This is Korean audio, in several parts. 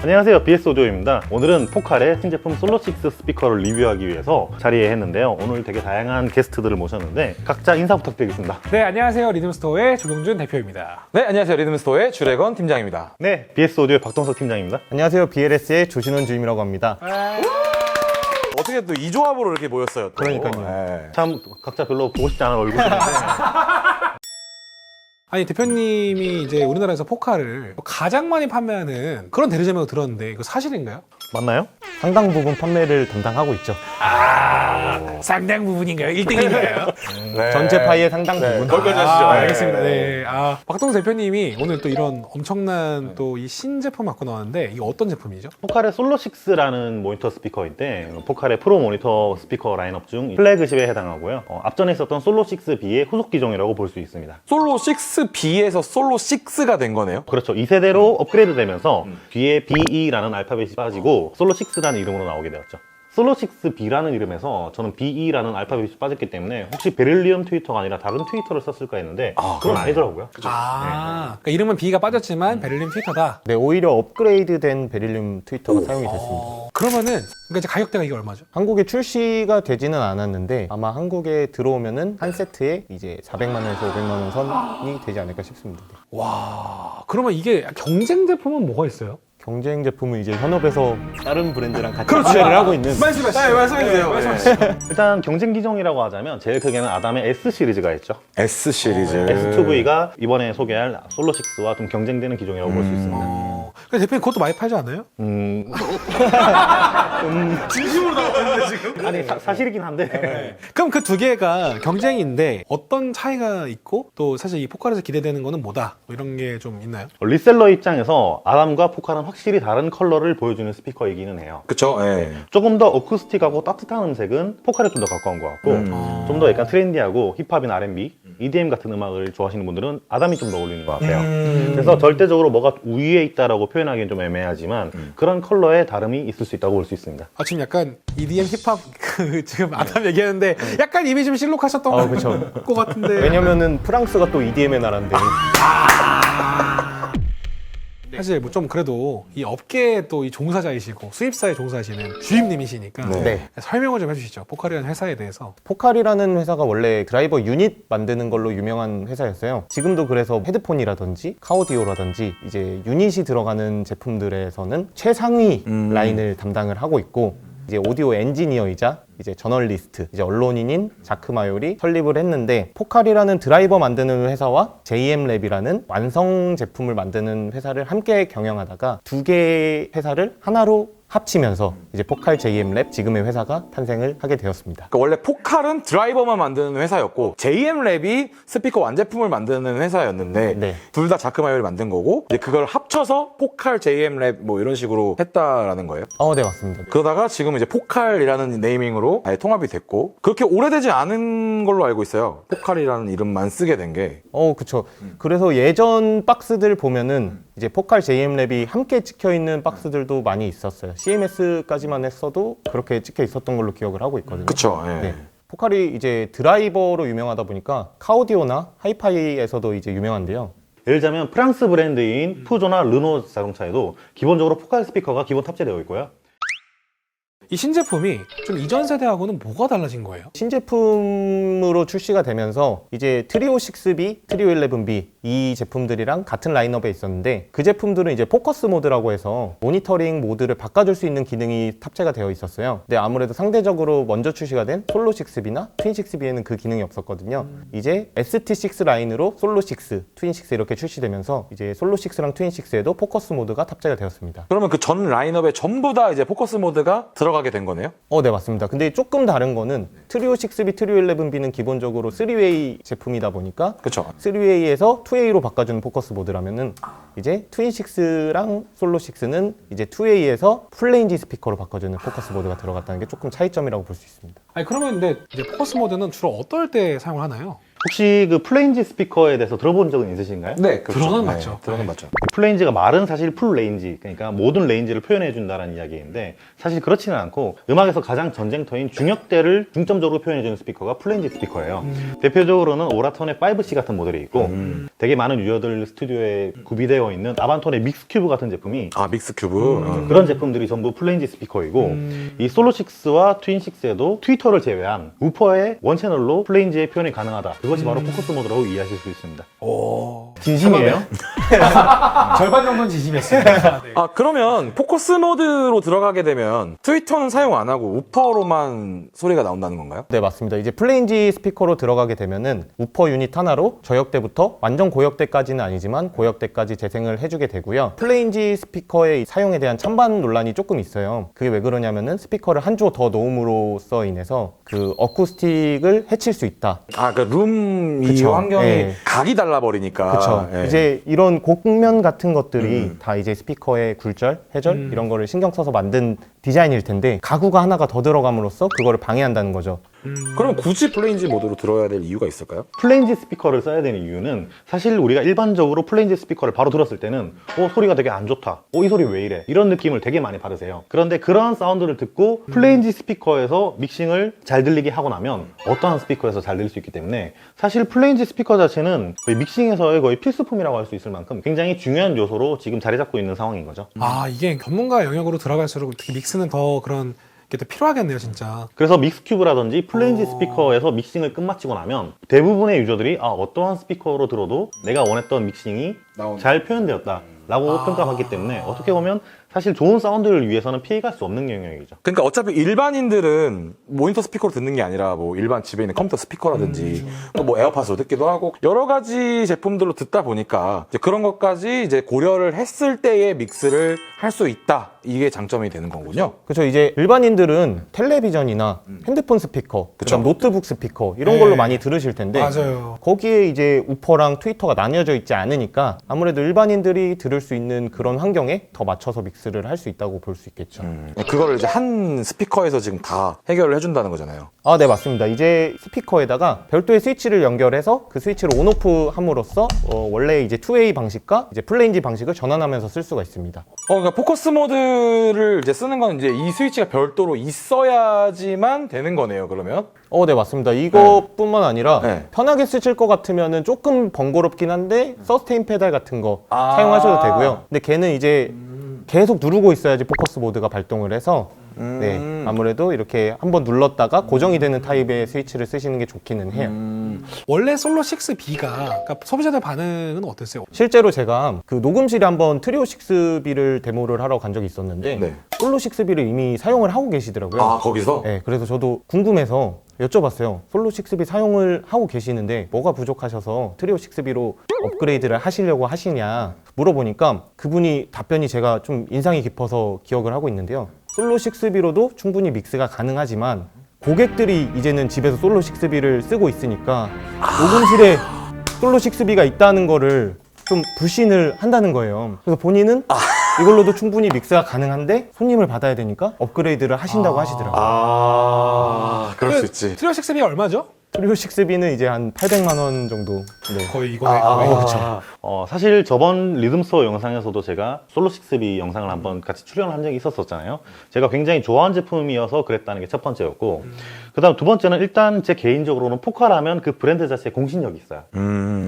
안녕하세요, BS 오디오입니다. 오늘은 포칼의 신제품 솔로6 스피커를 리뷰하기 위해서 자리에 했는데요. 오늘 되게 다양한 게스트들을 모셨는데 각자 인사 부탁드리겠습니다. 네, 안녕하세요. 리듬스토어의 조경준 대표입니다. 네, 안녕하세요. 리듬스토어의 주래건 팀장입니다. 네, BS 오디오의 박동석 팀장입니다. 안녕하세요. BLS의 조신원 주임이라고 합니다. 어떻게 또 이 조합으로 이렇게 모였어요? 또. 그러니까요. 네. 참 각자 별로 보고 싶지 않은 얼굴인데 아니, 대표님이 이제 우리나라에서 포칼을 가장 많이 판매하는 그런 대리점이라고 들었는데 이거 사실인가요? 맞나요? 상당 부분 판매를 담당하고 있죠. 상당 부분인가요? 1등인가요? 네. 전체 파이의 상당 부분. 거기까지 하시죠. 알겠습니다. 네. 박동석 대표님이 오늘 또 이런 엄청난 또 이 신제품 갖고 나왔는데 이거 어떤 제품이죠? 포칼의 솔로6라는 모니터 스피커인데 포칼의 프로 모니터 스피커 라인업 중 플래그십에 해당하고요. 앞전에 있었던 솔로6B의 후속 기종이라고 볼 수 있습니다. 솔로 6B에서 솔로 6가 된 거네요. 그렇죠. 2세대로 업그레이드 되면서 뒤에 BE라는 알파벳이 빠지고 솔로6라는 이름으로 나오게 되었죠. 솔로6B라는 이름에서 저는 BE라는 알파벳이 빠졌기 때문에 혹시 베릴리엄 트위터가 아니라 다른 트위터를 썼을까 했는데 그건 아니더라고요. 그러니까 이름은 B가 빠졌지만 베를린 트위터다. 네, 오히려 업그레이드된 베릴륨 트위터가 사용이 됐습니다. 그러면은 그러니까 이제 가격대가 이게 얼마죠? 한국에 출시가 되지는 않았는데 아마 한국에 들어오면은 한 세트에 이제 400만 원에서 500만 원 선이 되지 않을까 싶습니다. 와, 그러면 이게 경쟁 제품은 뭐가 있어요? 경쟁 제품은 이제 현업에서 다른 브랜드랑 같이 판매를 하고 있는 말씀해주세요. 일단 경쟁 기종이라고 하자면 제일 크게는 아담의 S 시리즈가 있죠. S 시리즈. S2V가 이번에 소개할 솔로6와 좀 경쟁되는 기종이라고 볼 수 있습니다. 근데 대표님 그것도 많이 팔지 않아요? 진심으로 나왔는데 지금? 아니 사실이긴 한데 그럼 그 두 개가 경쟁인데 어떤 차이가 있고 또 사실 이 포칼에서 기대되는 거는 뭐다? 뭐 이런 게 좀 있나요? 리셀러 입장에서 아담과 포칼은 확실히 다른 컬러를 보여주는 스피커이기는 해요. 그쵸, 예. 조금 더 어쿠스틱하고 따뜻한 음색은 포칼에 좀 더 가까운 것 같고 좀 더 약간 트렌디하고 힙합이나 R&B, EDM 같은 음악을 좋아하시는 분들은 아담이 좀 더 어울리는 것 같아요. 그래서 절대적으로 뭐가 우위에 있다라고 표현하기는 좀 애매하지만 그런 컬러의 다름이 있을 수 있다고 볼 수 있습니다. 지금 약간 EDM 힙합 지금 아담 얘기하는데 약간 입이 좀 실룩하셨던 그쵸. 것 같은데. 왜냐면은 프랑스가 또 EDM의 나라인데 사실 뭐 좀 그래도 이 업계에 또 이 종사자이시고 수입사에 종사하시는 주임님이시니까 네. 설명을 좀 해주시죠. 포칼이라는 회사에 대해서. 포칼이라는 회사가 원래 드라이버 유닛 만드는 걸로 유명한 회사였어요. 지금도 그래서 헤드폰이라든지 카오디오라든지 이제 유닛이 들어가는 제품들에서는 최상위 라인을 담당을 하고 있고 이제 오디오 엔지니어이자 이제 저널리스트, 이제 언론인인 자크 마요리 설립을 했는데 포칼이라는 드라이버 만드는 회사와 JM랩이라는 완성 제품을 만드는 회사를 함께 경영하다가 두 개의 회사를 하나로 합치면서 이제 포칼 JM랩 지금의 회사가 탄생을 하게 되었습니다. 그러니까 원래 포칼은 드라이버만 만드는 회사였고 JM랩이 스피커 완제품을 만드는 회사였는데 네. 둘 다 자크마이어를 만든 거고 이제 그걸 합쳐서 포칼 JM랩 뭐 이런 식으로 했다라는 거예요. 네, 맞습니다. 그러다가 지금 이제 포칼이라는 네이밍으로 아예 통합이 됐고 그렇게 오래되지 않은 걸로 알고 있어요. 포칼이라는 이름만 쓰게 된 게. 그쵸. 그래서 예전 박스들 보면은 이제 포칼 JM랩이 함께 찍혀 있는 박스들도 많이 있었어요. CMS까지만 했어도 그렇게 찍혀 있었던 걸로 기억을 하고 있거든요. 그쵸. 예. 네. 포칼이 이제 드라이버로 유명하다 보니까 카오디오나 하이파이에서도 이제 유명한데요. 예를 들자면 프랑스 브랜드인 푸조나 르노 자동차에도 기본적으로 포칼 스피커가 기본 탑재되어 있고요. 이 신제품이 좀 이전 세대하고는 뭐가 달라진 거예요? 신제품으로 출시가 되면서 이제 트리오 6B, 트리오 11B 이 제품들이랑 같은 라인업에 있었는데 그 제품들은 이제 포커스 모드라고 해서 모니터링 모드를 바꿔줄 수 있는 기능이 탑재가 되어 있었어요. 근데 아무래도 상대적으로 먼저 출시가 된 솔로 6B나 트윈 6B에는 그 기능이 없었거든요. 이제 ST6 라인으로 솔로 6, 트윈 6 이렇게 출시되면서 이제 솔로 6랑 트윈 6에도 포커스 모드가 탑재가 되었습니다. 그러면 그 전 라인업에 전부 다 이제 포커스 모드가 들어가게 된 거네요? 네, 맞습니다. 근데 조금 다른 거는 트리오 6B, 트리오 11B는 기본적으로 3웨이 제품이다 보니까 그쵸. 3웨이에서 2웨이로 바꿔주는 포커스 모드라면은 이제 트윈 6랑 솔로 6는 이제 2웨이에서 풀레인지 스피커로 바꿔주는 포커스 모드가 들어갔다는 게 조금 차이점이라고 볼 수 있습니다. 아니 그러면 근데 이제 포커스 모드는 주로 어떨 때 사용을 하나요? 혹시 그 플레인지 스피커에 대해서 들어본 적은 있으신가요? 네, 그렇죠. 들어는 네, 맞죠. 들어는 맞죠. 플레인지가 말은 사실 풀 레인지, 그러니까 모든 레인지를 표현해 준다는 이야기인데 사실 그렇지는 않고 음악에서 가장 전쟁터인 중역대를 중점적으로 표현해 주는 스피커가 플레인지 스피커예요. 대표적으로는 오라톤의 5C 같은 모델이 있고 되게 많은 유저들 스튜디오에 구비되어 있는 아반톤의 믹스큐브 같은 제품이 아, 믹스 큐브. 그런 제품들이 전부 플레인지 스피커이고 이 솔로6와 트윈6에도 트위터를 제외한 우퍼의 원채널로 플레인지의 표현이 가능하다. 그것이 바로 포커스 모드라고 이해하실 수 있습니다. 오. 진심이에요? 절반 정도는 진심이었습니다. 네. 아, 그러면 포커스 모드로 들어가게 되면 트위터는 사용 안 하고 우퍼로만 소리가 나온다는 건가요? 네, 맞습니다. 이제 플레인지 스피커로 들어가게 되면은 우퍼 유닛 하나로 저역대부터 완전 고역대까지는 아니지만 고역대까지 재생을 해주게 되고요. 플레인지 스피커의 사용에 대한 찬반 논란이 조금 있어요. 그게 왜 그러냐면은 스피커를 한 조 더 놓음으로써 인해서 그 어쿠스틱을 해칠 수 있다. 아, 그 룸 이 그쵸. 환경이 예. 각이 달라버리니까. 그렇죠. 예. 이제 이런 곡면 같은 것들이 다 이제 스피커의 굴절, 해절 이런 거를 신경 써서 만든 디자인일 텐데 가구가 하나가 더 들어감으로써 그거를 방해한다는 거죠. 그럼 굳이 플레인지 모드로 들어야 될 이유가 있을까요? 플레인지 스피커를 써야 되는 이유는 사실 우리가 일반적으로 플레인지 스피커를 바로 들었을 때는 소리가 되게 안 좋다. 이 소리 왜 이래? 이런 느낌을 되게 많이 받으세요. 그런데 그런 사운드를 듣고 플레인지 스피커에서 믹싱을 잘 들리게 하고 나면 어떠한 스피커에서 잘 들릴 수 있기 때문에 사실 플레인지 스피커 자체는 거의 믹싱에서의 거의 필수품이라고 할 수 있을 만큼 굉장히 중요한 요소로 지금 자리 잡고 있는 상황인 거죠. 아, 이게 전문가 영역으로 들어갈수록 특히 믹스는 더 그런 게 더 필요하겠네요, 진짜. 그래서 믹스큐브라든지 플레인지 스피커에서 믹싱을 끝마치고 나면 대부분의 유저들이 어떠한 스피커로 들어도 내가 원했던 믹싱이 나온다. 잘 표현되었다 라고 평가받기 때문에 어떻게 보면 사실 좋은 사운드를 위해서는 피해갈 수 없는 영역이죠. 그러니까 어차피 일반인들은 모니터 스피커로 듣는 게 아니라 뭐 일반 집에 있는 컴퓨터 스피커라든지 또 뭐 에어팟으로 듣기도 하고 여러 가지 제품들로 듣다 보니까 이제 그런 것까지 이제 고려를 했을 때의 믹스를 할 수 있다. 이게 장점이 되는 거군요. 그렇죠. 이제 일반인들은 텔레비전이나 핸드폰 스피커, 그다음 노트북 스피커 이런 걸로 많이 들으실 텐데 맞아요. 거기에 이제 우퍼랑 트위터가 나뉘어져 있지 않으니까 아무래도 일반인들이 들을 수 있는 그런 환경에 더 맞춰서 믹스를 할 수 있다고 볼 수 있겠죠. 그거를 이제 한 스피커에서 지금 다 해결을 해준다는 거잖아요. 아, 네, 맞습니다. 이제 스피커에다가 별도의 스위치를 연결해서 그 스위치를 온오프 함으로써 원래 이제 2웨이 방식과 이제 플레인지 방식을 전환하면서 쓸 수가 있습니다. 그러니까 포커스 모드를 이제 쓰는 건 이제 이 스위치가 별도로 있어야지만 되는 거네요, 그러면? 네, 맞습니다. 이것뿐만 아니라 네. 편하게 쓰실 것 같으면은 조금 번거롭긴 한데 서스테인 페달 같은 거 사용하셔도 되고요. 근데 걔는 이제 계속 누르고 있어야지 포커스 모드가 발동을 해서 네, 아무래도 이렇게 한번 눌렀다가 고정이 되는 타입의 스위치를 쓰시는 게 좋기는 해요. 원래 솔로 6B가 그러니까 소비자들 반응은 어땠어요? 실제로 제가 그 녹음실에 한번 트리오 6B를 데모를 하러 간 적이 있었는데 네. 솔로 6B를 이미 사용을 하고 계시더라고요. 아, 거기서? 네, 그래서 저도 궁금해서 여쭤봤어요. 솔로 6B 사용을 하고 계시는데 뭐가 부족하셔서 트리오 6B로 업그레이드를 하시려고 하시냐 물어보니까 그분이 답변이 제가 좀 인상이 깊어서 기억을 하고 있는데요. 솔로 6B로도 충분히 믹스가 가능하지만 고객들이 이제는 집에서 솔로 6B를 쓰고 있으니까 녹음실에 솔로 6B가 있다는 거를 좀 불신을 한다는 거예요. 그래서 본인은 이걸로도 충분히 믹스가 가능한데 손님을 받아야 되니까 업그레이드를 하신다고 하시더라고요. 그럴 수 있지. 트리오 6B 얼마죠? 트리오 6B는 이제 한 800만 원 정도. 네. 거의 이거에 거의 그렇죠. 사실 저번 리듬스토어 영상에서도 제가 솔로6B 영상을 한번 같이 출연한 적이 있었잖아요. 제가 굉장히 좋아하는 제품이어서 그랬다는 게 첫 번째였고 그 다음 두 번째는 일단 제 개인적으로는 포카라면 그 브랜드 자체에 공신력이 있어요.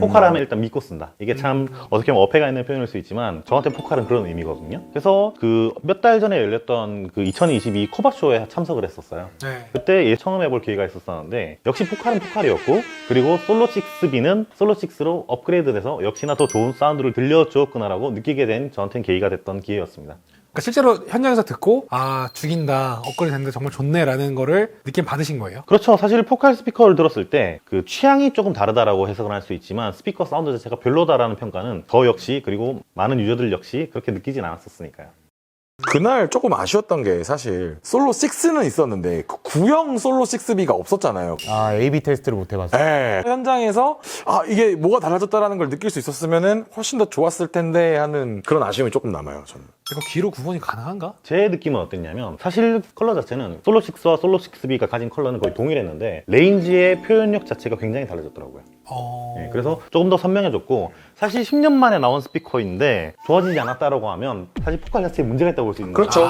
포카라면 일단 믿고 쓴다. 이게 참 어떻게 보면 어폐가 있는 표현일 수 있지만 저한테 포카는 그런 의미거든요. 그래서 그 몇 달 전에 열렸던 그 2022 코바쇼에 참석을 했었어요. 네. 그때 예청해볼 기회가 있었었는데 역시 포칼은 포칼이었고 그리고 솔로6B는 솔로6로 업그레이드돼서 역시나 더 좋은 사운드를 들려주었구나라고 느끼게 된 저한테는 계기가 됐던 기회였습니다. 그러니까 실제로 현장에서 듣고 죽인다, 업그레이드 됐는데 정말 좋네라는 거를 느낌 받으신 거예요? 그렇죠. 사실 포칼 스피커를 들었을 때 그 취향이 조금 다르다라고 해석을 할 수 있지만 스피커 사운드 자체가 별로다라는 평가는 저 역시 그리고 많은 유저들 역시 그렇게 느끼진 않았었으니까요. 그날 조금 아쉬웠던 게 사실 솔로 6는 있었는데 그 구형 솔로 6B가 없었잖아요. A/B 테스트를 못 해봤어요. 네. 현장에서 이게 뭐가 달라졌다라는 걸 느낄 수 있었으면은 훨씬 더 좋았을 텐데 하는 그런 아쉬움이 조금 남아요, 저는. 이거 귀로 구분이 가능한가? 제 느낌은 어땠냐면 사실 컬러 자체는 솔로6와 솔로6B가 가진 컬러는 거의 동일했는데 레인지의 표현력 자체가 굉장히 달라졌더라고요. 네, 그래서 조금 더 선명해졌고 사실 10년 만에 나온 스피커인데 좋아지지 않았다라고 하면 사실 포카 자체에 문제가 있다고 볼 수 있는 거예요. 그렇죠.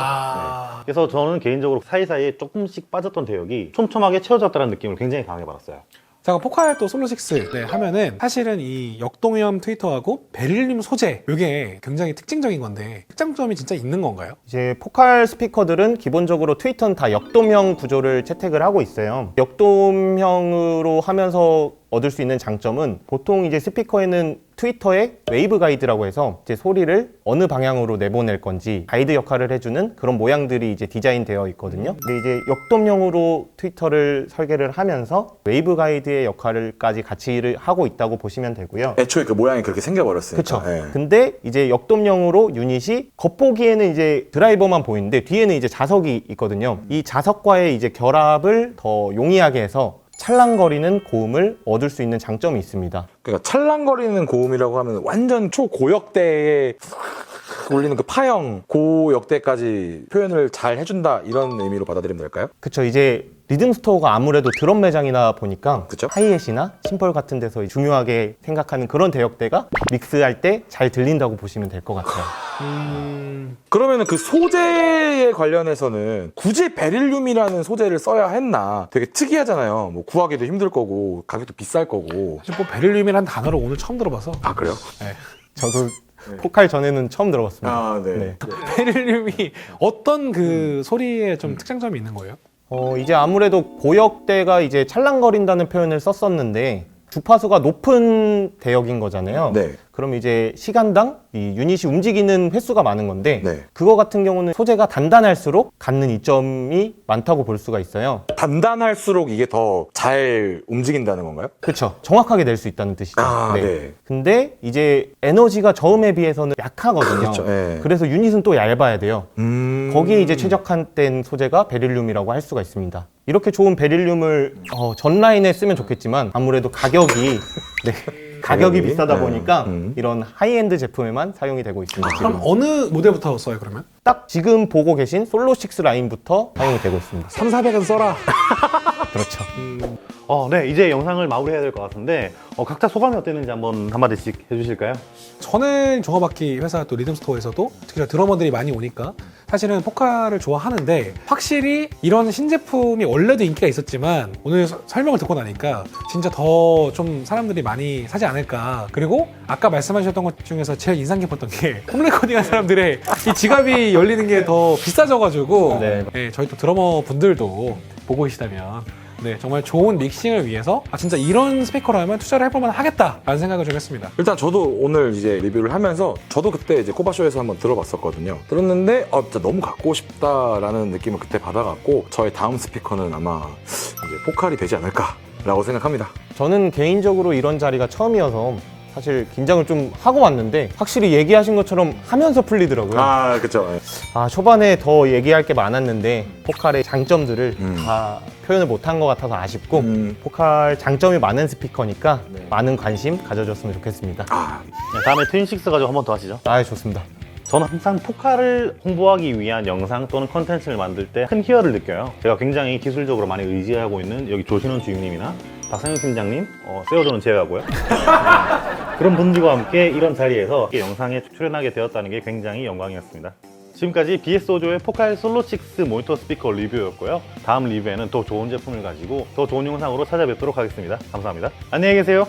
그래서 저는 개인적으로 사이사이에 조금씩 빠졌던 대역이 촘촘하게 채워졌다는 느낌을 굉장히 강하게 받았어요. 제가 포카의 또 솔로6 하면은 사실은 이 역동형 트위터하고 베릴륨 소재 이게 굉장히 특징적인 건데 특장점이 진짜 있는 건가요? 이제 포칼 스피커들은 기본적으로 트위터는 다 역돔형 구조를 채택을 하고 있어요. 역돔형으로 하면서 얻을 수 있는 장점은 보통 이제 스피커에는 트위터의 웨이브 가이드라고 해서 이제 소리를 어느 방향으로 내보낼 건지 가이드 역할을 해주는 그런 모양들이 이제 디자인되어 있거든요. 근데 이제 역돔형으로 트위터를 설계를 하면서 웨이브 가이드의 역할을까지 같이 하고 있다고 보시면 되고요. 애초에 그 모양이 그렇게 생겨버렸으니까. 그렇죠. 예. 근데 이제 역돔형으로 유닛이 겉보기에는 이제 드라이버만 보이는데 뒤에는 이제 자석이 있거든요. 이 자석과의 이제 결합을 더 용이하게 해서 찰랑거리는 고음을 얻을 수 있는 장점이 있습니다. 그러니까 찰랑거리는 고음이라고 하면 완전 초고역대에 울리는 그 파형 고역대까지 표현을 잘 해준다 이런 의미로 받아들이면 될까요? 그쵸. 이제 리듬 스토어가 아무래도 드럼 매장이다 보니까 그쵸? 하이햇이나 심벌 같은 데서 중요하게 생각하는 그런 대역대가 믹스할 때 잘 들린다고 보시면 될 것 같아요. 그러면은 그 소재에 관련해서는 굳이 베릴륨이라는 소재를 써야 했나 되게 특이하잖아요. 뭐 구하기도 힘들 거고 가격도 비쌀 거고. 사실 뭐 베릴륨이라는 단어를 오늘 처음 들어봐서 아 그래요? 저도 포칼 전에는 처음 들어봤습니다. 아 네. 네. 베릴륨이 어떤 그 소리에 좀 특장점이 있는 거예요? 이제 아무래도 고역대가 이제 찰랑거린다는 표현을 썼었는데 주파수가 높은 대역인 거잖아요. 네. 그럼 이제 시간당 이 유닛이 움직이는 횟수가 많은 건데 네. 그거 같은 경우는 소재가 단단할수록 갖는 이점이 많다고 볼 수가 있어요. 단단할수록 이게 더 잘 움직인다는 건가요? 그렇죠. 정확하게 낼 수 있다는 뜻이죠. 아, 네. 근데 이제 에너지가 저음에 비해서는 약하거든요. 그렇죠. 네. 그래서 유닛은 또 얇아야 돼요. 거기에 이제 음. 최적화된 소재가 베릴륨이라고 할 수가 있습니다. 이렇게 좋은 베릴륨을 전 라인에 쓰면 좋겠지만 아무래도 가격이 가격이 비싸다 네. 보니까 이런 하이엔드 제품에만 사용이 되고 있습니다. 그럼 지금. 어느 모델부터 써요 그러면? 딱 지금 보고 계신 솔로6 라인부터 사용이 되고 있습니다. 3,400은 써라. 그렇죠. 네, 이제 영상을 마무리해야 될 것 같은데 각자 소감이 어땠는지 한번 한마디씩 해주실까요? 저는 종합악기 회사 또 리듬스토어에서도 특히 드러머들이 많이 오니까 사실은 포카를 좋아하는데 확실히 이런 신제품이 원래도 인기가 있었지만 오늘 설명을 듣고 나니까 진짜 더 좀 사람들이 많이 사지 않을까. 그리고 아까 말씀하셨던 것 중에서 제일 인상 깊었던 게 홈레코딩 한 사람들의 이 지갑이 열리는 게 더 비싸져가지고 네. 저희 또 드러머 분들도 보고 계시다면 네, 정말 좋은 믹싱을 위해서 진짜 이런 스피커라면 투자를 해볼만 하겠다라는 생각을 좀 했습니다. 일단 저도 오늘 이제 리뷰를 하면서 저도 그때 이제 코바쇼에서 한번 들어봤었거든요. 들었는데 진짜 너무 갖고 싶다라는 느낌을 그때 받아갖고 저의 다음 스피커는 아마 이제 포칼이 되지 않을까라고 생각합니다. 저는 개인적으로 이런 자리가 처음이어서 사실 긴장을 좀 하고 왔는데 확실히 얘기하신 것처럼 하면서 풀리더라고요. 아 그쵸. 초반에 더 얘기할 게 많았는데 포칼의 장점들을 다 표현을 못한 것 같아서 아쉽고 포칼 장점이 많은 스피커니까 많은 관심 가져줬으면 좋겠습니다. 네, 다음에 트윈식스 가지고 한번 더 하시죠. 좋습니다. 저는 항상 포카를 홍보하기 위한 영상 또는 컨텐츠를 만들 때 큰 희열을 느껴요. 제가 굉장히 기술적으로 많이 의지하고 있는 여기 조신원 주임님이나 박상현 팀장님, 세워줘는 제외하고요. 그런 분들과 함께 이런 자리에서 이 영상에 출연하게 되었다는 게 굉장히 영광이었습니다. 지금까지 BS오조의 포칼 솔로6 모니터 스피커 리뷰였고요. 다음 리뷰에는 더 좋은 제품을 가지고 더 좋은 영상으로 찾아뵙도록 하겠습니다. 감사합니다. 안녕히 계세요.